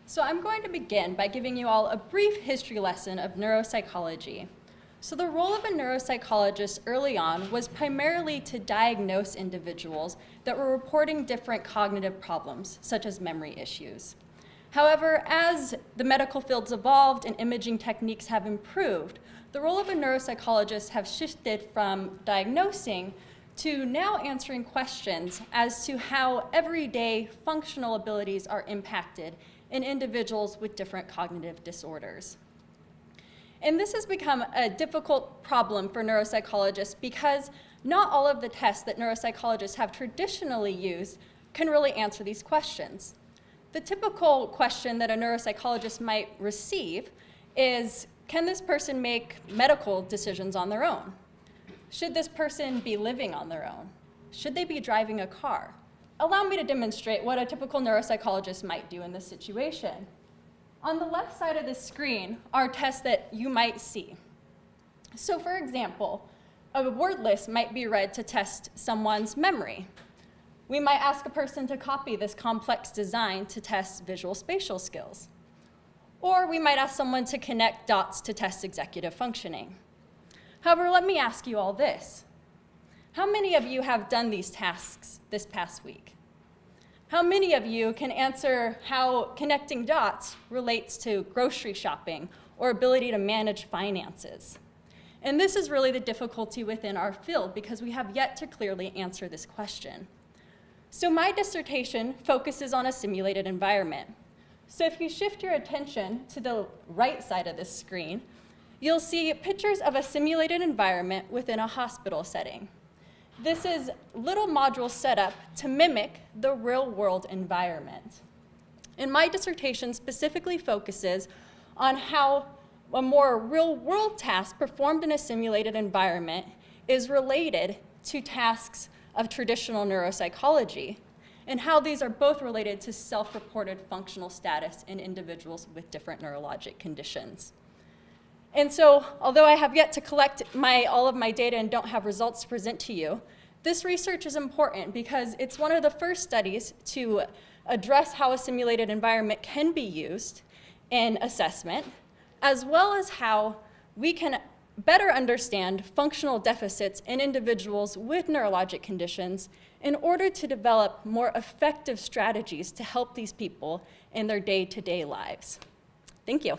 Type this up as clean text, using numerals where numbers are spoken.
So I'm going to begin by giving you all a brief history lesson of neuropsychology. So the role of a neuropsychologist early on was primarily to diagnose individuals that were reporting different cognitive problems, such as memory issues. However, as the medical fields evolved and imaging techniques have improved, the role of a neuropsychologist has shifted from diagnosing to now answering questions as to how everyday functional abilities are impacted in individuals with different cognitive disorders. And this has become a difficult problem for neuropsychologists because not all of the tests that neuropsychologists have traditionally used can really answer these questions. The typical question that a neuropsychologist might receive is, can this person make medical decisions on their own? Should this person be living on their own? Should they be driving a car? Allow me to demonstrate what a typical neuropsychologist might do in this situation. On the left side of the screen are tests that you might see. So for example, a word list might be read to test someone's memory. We might ask a person to copy this complex design to test visual spatial skills. Or we might ask someone to connect dots to test executive functioning. However, let me ask you all this. How many of you have done these tasks this past week? How many of you can answer how connecting dots relates to grocery shopping or ability to manage finances? And this is really the difficulty within our field because we have yet to clearly answer this question. So my dissertation focuses on a simulated environment. So if you shift your attention to the right side of this screen, you'll see pictures of a simulated environment within a hospital setting. This is little modules set up to mimic the real-world environment. And my dissertation specifically focuses on how a more real-world task performed in a simulated environment is related to tasks of traditional neuropsychology, and how these are both related to self-reported functional status in individuals with different neurologic conditions. And so, although I have yet to collect all of my data and don't have results to present to you, this research is important because it's one of the first studies to address how a simulated environment can be used in assessment, as well as how we can better understand functional deficits in individuals with neurologic conditions in order to develop more effective strategies to help these people in their day-to-day lives. Thank you.